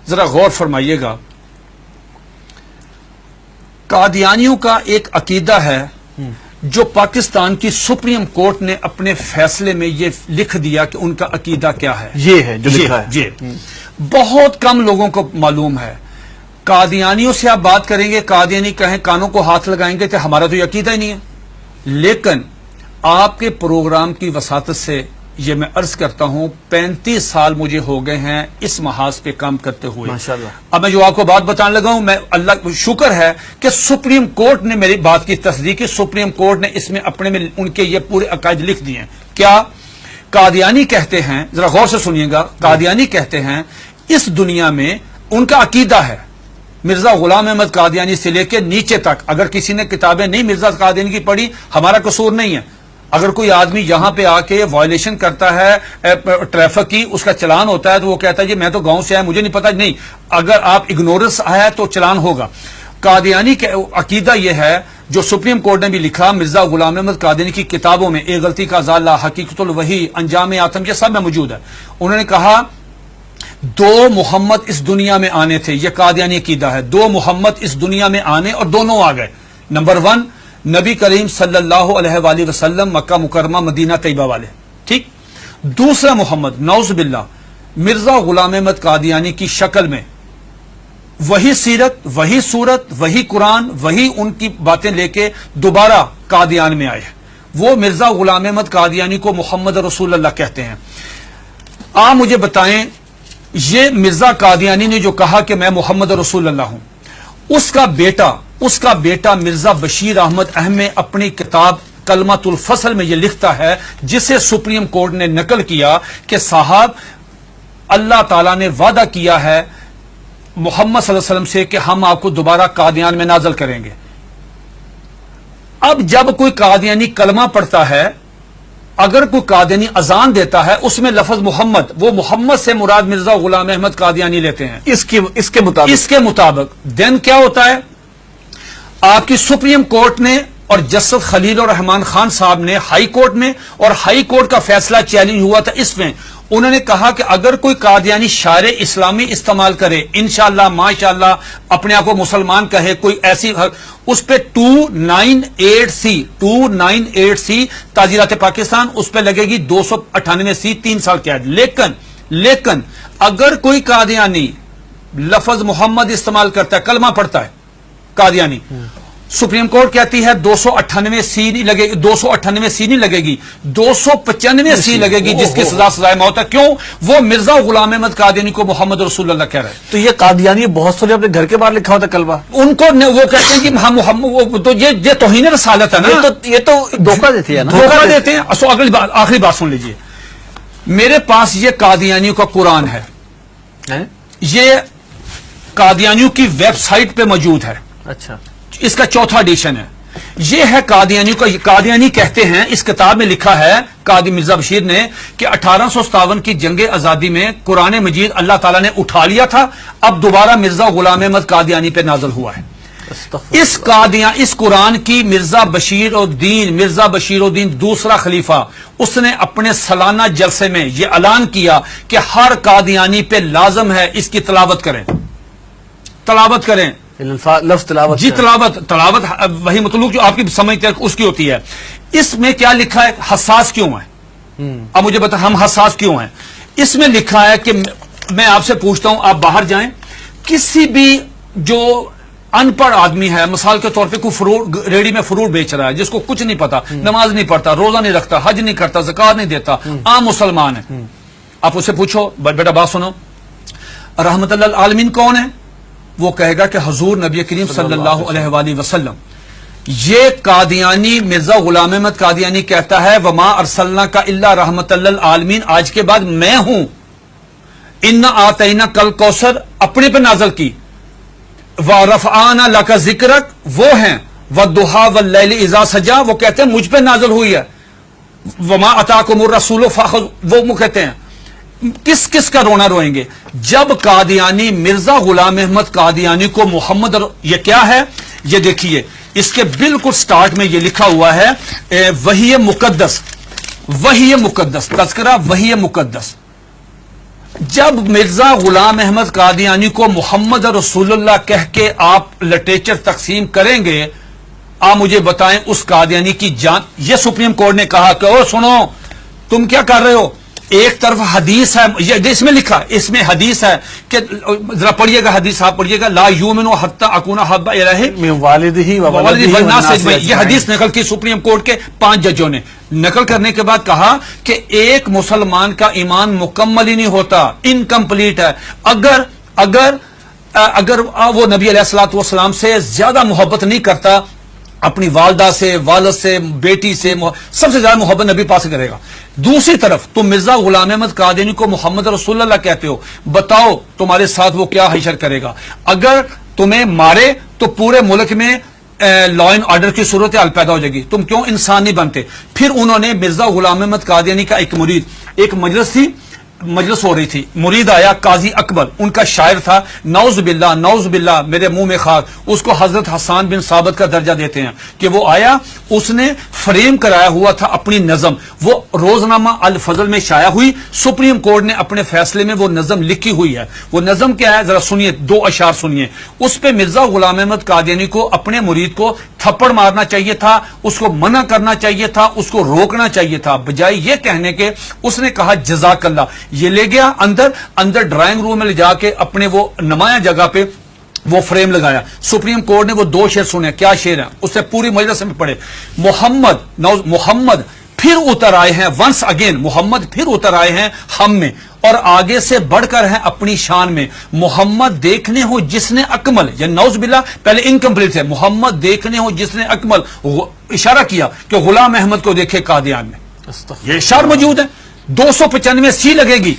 ذرا غور فرمائیے گا، قادیانیوں کا ایک عقیدہ ہے جو پاکستان کی سپریم کورٹ نے اپنے فیصلے میں یہ لکھ دیا کہ ان کا عقیدہ کیا ہے، یہ ہے جو لکھا ہے. جی بہت کم لوگوں کو معلوم ہے. قادیانیوں سے آپ بات کریں گے، قادیانی کہیں کانوں کو ہاتھ لگائیں گے کہ ہمارا تو یہ عقیدہ ہی نہیں ہے. لیکن آپ کے پروگرام کی وساطت سے یہ میں عرض کرتا ہوں 35 سال مجھے ہو گئے ہیں اس محاذ پہ کام کرتے ہوئے. ماشاءاللہ. اب میں جو آپ کو بات بتانے لگا ہوں، میں اللہ شکر ہے کہ سپریم کورٹ نے میری بات کی تصدیق کی. سپریم کورٹ نے اس میں اپنے میں ان کے یہ پورے عقائد لکھ دیے ہیں. کیا قادیانی کہتے ہیں، ذرا غور سے سنیے گا، قادیانی کہتے ہیں اس دنیا میں ان کا عقیدہ ہے مرزا غلام احمد قادیانی سے لے کے نیچے تک. اگر کسی نے کتابیں نہیں مرزا قادیانی کی پڑھی، ہمارا قصور نہیں ہے. اگر کوئی آدمی یہاں پہ آ کے وائلیشن کرتا ہے ٹریفک کی، اس کا چلان ہوتا ہے تو وہ کہتا ہے جی میں تو گاؤں سے آیا، مجھے نہیں پتا. نہیں، اگر آپ اگنورنس ہے تو چلان ہوگا. قادیانی کا عقیدہ یہ ہے جو سپریم کورٹ نے بھی لکھا مرزا غلام احمد قادیانی کی کتابوں میں، ایک غلطی کا ازالہ، حقیقت الوحی، انجام آتم، یہ سب میں موجود ہے. انہوں نے کہا 2 محمد اس دنیا میں آنے تھے. یہ قادیانی عقیدہ ہے، 2 محمد اس دنیا میں آنے اور دونوں آ گئے. نمبر 1 نبی کریم صلی اللہ علیہ وآلہ وسلم، مکہ مکرمہ مدینہ طیبہ والے، ٹھیک. دوسرا محمد نعوذ باللہ مرزا غلام احمد قادیانی کی شکل میں، وہی سیرت، وہی صورت، وہی قرآن، وہی ان کی باتیں لے کے دوبارہ قادیان میں آئے. وہ مرزا غلام احمد قادیانی کو محمد رسول اللہ کہتے ہیں. آپ مجھے بتائیں یہ مرزا قادیانی نے جو کہا کہ میں محمد رسول اللہ ہوں، اس کا بیٹا مرزا بشیر احمد احمد اپنی کتاب کلمۃ الفصل میں یہ لکھتا ہے، جسے سپریم کورٹ نے نقل کیا کہ صاحب اللہ تعالیٰ نے وعدہ کیا ہے محمد صلی اللہ علیہ وسلم سے کہ ہم آپ کو دوبارہ قادیان میں نازل کریں گے. اب جب کوئی قادیانی کلمہ پڑھتا ہے، اگر کوئی قادیانی اذان دیتا ہے، اس میں لفظ محمد، وہ محمد سے مراد مرزا غلام احمد قادیانی لیتے ہیں اس کے مطابق دین کیا ہوتا ہے؟ آپ کی سپریم کورٹ نے اور جسٹس خلیل الرحمان خان صاحب نے ہائی کورٹ میں، اور ہائی کورٹ کا فیصلہ چیلنج ہوا تھا اس میں، انہوں نے کہا کہ اگر کوئی قادیانی شعر اسلامی استعمال کرے، انشاءاللہ ماشاءاللہ اپنے آپ کو مسلمان کہے، کوئی ایسی، اس پہ 298C تعزیرات پاکستان، اس پہ لگے گی 298C 3 سال قید. لیکن اگر کوئی قادیانی لفظ محمد استعمال کرتا ہے، کلمہ پڑھتا ہے قادیانی، سپریم کورٹ کہتی ہے 298C نہیں لگے گی، 298C نہیں لگے گی، 295C لگے گی، جس کی سزا سزائے موت ہے. کیوں؟ وہ مرزا غلام احمد قادیانی کو محمد رسول اللہ کہہ رہے ہیں. تو یہ قادیانی بہت سارے اپنے گھر کے باہر لکھا ہوتا کلمہ، ان کو وہ کہتے ہیں کہ ہم محمد، تو یہ توہین رسالت ہے نا. یہ تو دھوکہ دیتے ہیں نا، دھوکہ دیتے ہیں. آخری بات سن لیجئے، میرے پاس یہ قادیانیوں کا قرآن ہے، یہ قادیانیوں کی ویب سائٹ پہ موجود ہے. اچھا، اس کا 4تھا ایڈیشن ہے. یہ ہے قادیانیوں کا. قادیانی کہتے ہیں، اس کتاب میں لکھا ہے قادی مرزا بشیر نے کہ 1857 کی جنگ آزادی میں قرآن مجید اللہ تعالیٰ نے اٹھا لیا تھا، اب دوبارہ مرزا غلام احمد قادیانی پہ نازل ہوا ہے. اس قرآن کی مرزا بشیر الدین دوسرا خلیفہ، اس نے اپنے سالانہ جلسے میں یہ اعلان کیا کہ ہر قادیانی پہ لازم ہے اس کی تلاوت کریں. لفظ تلاوت، جی تلاوت وہی مطلوب جو آپ کی سمجھتے ہیں اس کی ہوتی ہے. اس میں کیا لکھا ہے؟ حساس کیوں ہے؟ اب مجھے بتا ہم حساس کیوں ہیں؟ اس میں لکھا ہے کہ میں آپ سے پوچھتا ہوں، آپ باہر جائیں، کسی بھی جو ان پڑھ آدمی ہے، مثال کے طور پہ کوئی ریڑی میں فروٹ بیچ رہا ہے، جس کو کچھ نہیں پتا، نماز نہیں پڑھتا، روزہ نہیں رکھتا، حج نہیں کرتا، زکات نہیں دیتا، عام مسلمان ہے، آپ اسے پوچھو بیٹا بات سنو، رحمت اللہ العالمین کون ہے؟ وہ کہے گا کہ حضور نبی کریم صلی اللہ علیہ وآلہ وسلم. یہ قادیانی مرزا غلام احمد قادیانی کہتا ہے وما ارسلناک الا رحمت للعالمین، آج کے بعد میں ہوں. انا آتینا کل کوثر اپنے پہ نازل کی، ورفعنا لک ذکرک وہ ہیں، والضحی واللیل اذا سجا وہ کہتے ہیں مجھ پہ نازل ہوئی ہے، وما اتاکم الرسول فخذ وہ کہتے ہیں. کس کا رونا روئیں گے جب قادیانی مرزا غلام احمد قادیانی کو محمد یہ کیا ہے؟ یہ دیکھیے اس کے بالکل سٹارٹ میں یہ لکھا ہوا ہے وحی مقدس تذکرہ وحی مقدس. جب مرزا غلام احمد قادیانی کو محمد رسول اللہ کہہ کے آپ لٹریچر تقسیم کریں گے، آپ مجھے بتائیں اس قادیانی کی جان. یہ سپریم کورٹ نے کہا کہ او سنو تم کیا کر رہے ہو، ایک طرف حدیث ہے، یہ اس میں لکھا، اس میں حدیث ہے کہ ذرا پڑھیے گا حدیث، آپ پڑھیے گا، لا یؤمن حتی اکون احب الیہ من والدہ و ولدہ والناس والناس اجمعین. یہ حدیث نقل کی سپریم کورٹ کے 5 ججوں نے. نقل کرنے کے بعد کہا کہ ایک مسلمان کا ایمان مکمل ہی نہیں ہوتا، انکمپلیٹ ہے اگر وہ نبی علیہ الصلوۃ والسلام سے زیادہ محبت نہیں کرتا، اپنی والدہ سے، والد سے، بیٹی سے، سب سے زیادہ محبت نبی پاس کرے گا. دوسری طرف تم مرزا غلام احمد قادیانی کو محمد رسول اللہ کہتے ہو، بتاؤ تمہارے ساتھ وہ کیا حشر کرے گا. اگر تمہیں مارے تو پورے ملک میں لا اینڈ آرڈر کی صورتحال پیدا ہو جائے گی، تم کیوں انسان نہیں بنتے. پھر انہوں نے مرزا غلام احمد قادیانی کا ایک مرید، ایک مجلس ہو رہی تھی، مرید آیا قاضی اکبر، ان کا شاعر تھا، نعوذ باللہ میرے منہ میں خاک، اس کو حضرت حسان بن ثابت کا درجہ دیتے ہیں کہ وہ آیا، اس نے فریم کرایا ہوا تھا اپنی نظم، وہ روزنامہ الفضل میں شائع ہوئی. سپریم کورٹ نے اپنے فیصلے میں وہ نظم لکھی ہوئی ہے. وہ نظم کیا ہے ذرا سنیے، 2 اشعار سنیے. اس پہ مرزا غلام احمد قادیانی کو اپنے مرید کو تھپڑ مارنا چاہیے تھا، اس کو منع کرنا چاہیے تھا، اس کو روکنا چاہیے تھا، بجائے یہ کہنے کے اس نے کہا جزاک اللہ. یہ لے گیا اندر ڈرائنگ روم میں لے جا کے اپنے وہ نمایاں جگہ پہ وہ فریم لگایا. سپریم کورٹ نے وہ 2 شعر سنے. کیا شعر ہیں اس سے پوری مجلس میں پڑھے. محمد پھر اتر آئے ہیں، ونس اگین محمد پھر اتر آئے ہیں ہم میں، اور آگے سے بڑھ کر ہیں اپنی شان میں. محمد دیکھنے ہو جس نے اکمل، یا نعوذ باللہ پہلے انکمپلیٹ ہے، محمد دیکھنے ہو جس نے اکمل، اشارہ کیا کہ غلام احمد کو دیکھے قادیان میں. یہ اشعار موجود ہے، 295 سی لگے گی.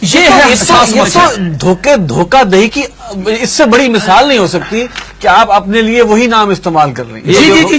یہ ہے دھوکہ دہی کی اس سے بڑی مثال نہیں ہو سکتی کہ آپ اپنے لیے وہی نام استعمال کر رہے ہیں.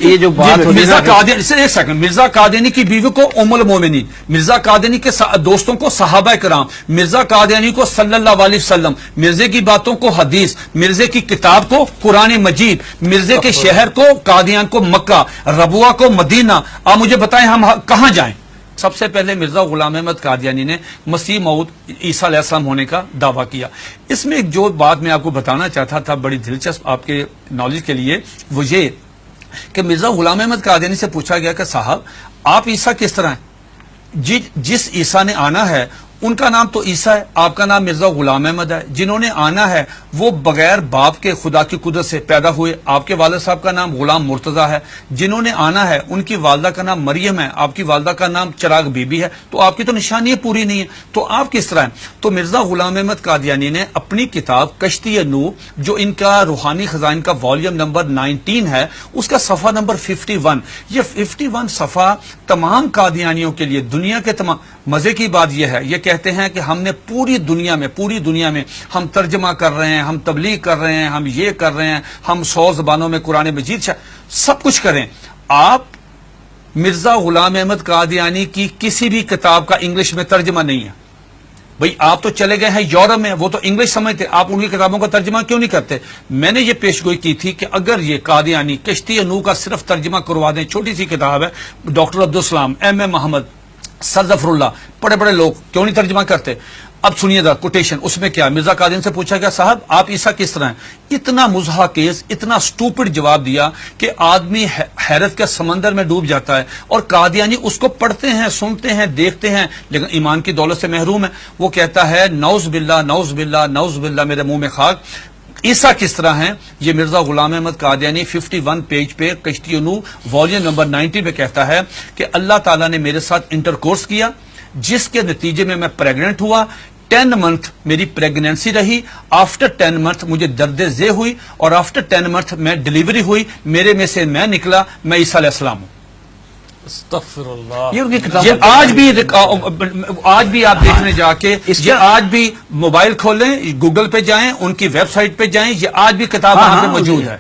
یہ جو بات مرزا قادیانی، ایک سیکنڈ، مرزا قادیانی کی بیوی کو ام المومنین، مرزا قادیانی کے دوستوں کو صحابہ کرام، مرزا قادیانی کو صلی اللہ علیہ وسلم، مرزے کی باتوں کو حدیث، مرزے کی کتاب کو قرآن مجید، مرزے کے شہر کو قادیان کو مکہ، ربوہ کو مدینہ. آپ مجھے بتائیں ہم کہاں جائیں؟ سب سے پہلے مرزا غلام احمد قادیانی نے مسیح موعود عیسیٰ علیہ السلام ہونے کا دعویٰ کیا. اس میں ایک جو بات میں آپ کو بتانا چاہتا تھا بڑی دلچسپ آپ کے نالج کے لیے، وہ یہ کہ مرزا غلام احمد قادیانی سے پوچھا گیا کہ صاحب آپ عیسیٰ کس طرح ہیں؟ جس عیسیٰ نے آنا ہے ان کا نام تو عیسیٰ ہے، آپ کا نام مرزا غلام احمد ہے. جنہوں نے آنا ہے وہ بغیر باپ کے خدا کی قدرت سے پیدا ہوئے، آپ کے والد صاحب کا نام غلام مرتضیٰ ہے. جنہوں نے آنا ہے ان کی والدہ کا نام مریم ہے، آپ کی والدہ کا نام چراغ بی بی ہے. تو آپ کی تو نشانی پوری نہیں ہے، تو آپ کس طرح ہیں؟ تو مرزا غلام احمد قادیانی نے اپنی کتاب کشتی نوح، جو ان کا روحانی خزائن کا والیوم نمبر 19 ہے، اس کا صفحہ نمبر 51، یہ 51 صفحہ تمام قادیانیوں کے لیے، دنیا کے تمام. مزے کی بات یہ ہے، یہ کہتے ہیں کہ ہم نے پوری دنیا میں ہم ترجمہ کر رہے ہیں، ہم تبلیغ کر رہے ہیں، ہم یہ کر رہے ہیں، ہم 100 زبانوں میں قرآن مجید سب کچھ کریں. آپ مرزا غلام احمد قادیانی کی کسی بھی کتاب کا انگلش میں ترجمہ نہیں ہے. بھئی آپ تو چلے گئے ہیں یورپ میں، وہ تو انگلش سمجھتے، آپ ان کی کتابوں کا ترجمہ کیوں نہیں کرتے؟ میں نے یہ پیشگوئی کی تھی کہ اگر یہ قادیانی کشتی نوح کا صرف ترجمہ کروا دیں، چھوٹی سی کتاب ہے، ڈاکٹر عبدالسلام، ایم محمد، سر ظفر اللہ، بڑے لوگ کیوں نہیں ترجمہ کرتے؟ اب سنیے دا کوٹیشن، اس میں کیا مرزا قادیانی سے پوچھا گیا صاحب آپ عیسیٰ کس طرح ہیں؟ اتنا مضحکیز، اتنا سٹوپڈ جواب دیا کہ آدمی حیرت کے سمندر میں ڈوب جاتا ہے. اور قادیانی اس کو پڑھتے ہیں، سنتے ہیں، دیکھتے ہیں، لیکن ایمان کی دولت سے محروم ہے. وہ کہتا ہے نعوذ باللہ میرے منہ میں خاک، عیسیٰ کس طرح ہیں؟ یہ مرزا غلام احمد قادیانی 51 پیج پہ کشتی نوح والیوم نمبر 19 پہ کہتا ہے کہ اللہ تعالیٰ نے میرے ساتھ انٹرکورس کیا، جس کے نتیجے میں پریگننٹ ہوا. 10 منتھ میری پریگنینسی رہی، آفٹر 10 منتھ مجھے درد ذیل ہوئی، اور آفٹر 10 منتھ میں ڈیلیوری ہوئی، میرے میں سے میں نکلا، میں عیسیٰ علیہ السلام ہوں. استغفر اللہ. یہ آج بھی آپ دیکھنے جا کے، یہ آج بھی موبائل کھولیں، گوگل پہ جائیں، ان کی ویب سائٹ پہ جائیں، یہ آج بھی کتاب وہاں پہ موجود ہے.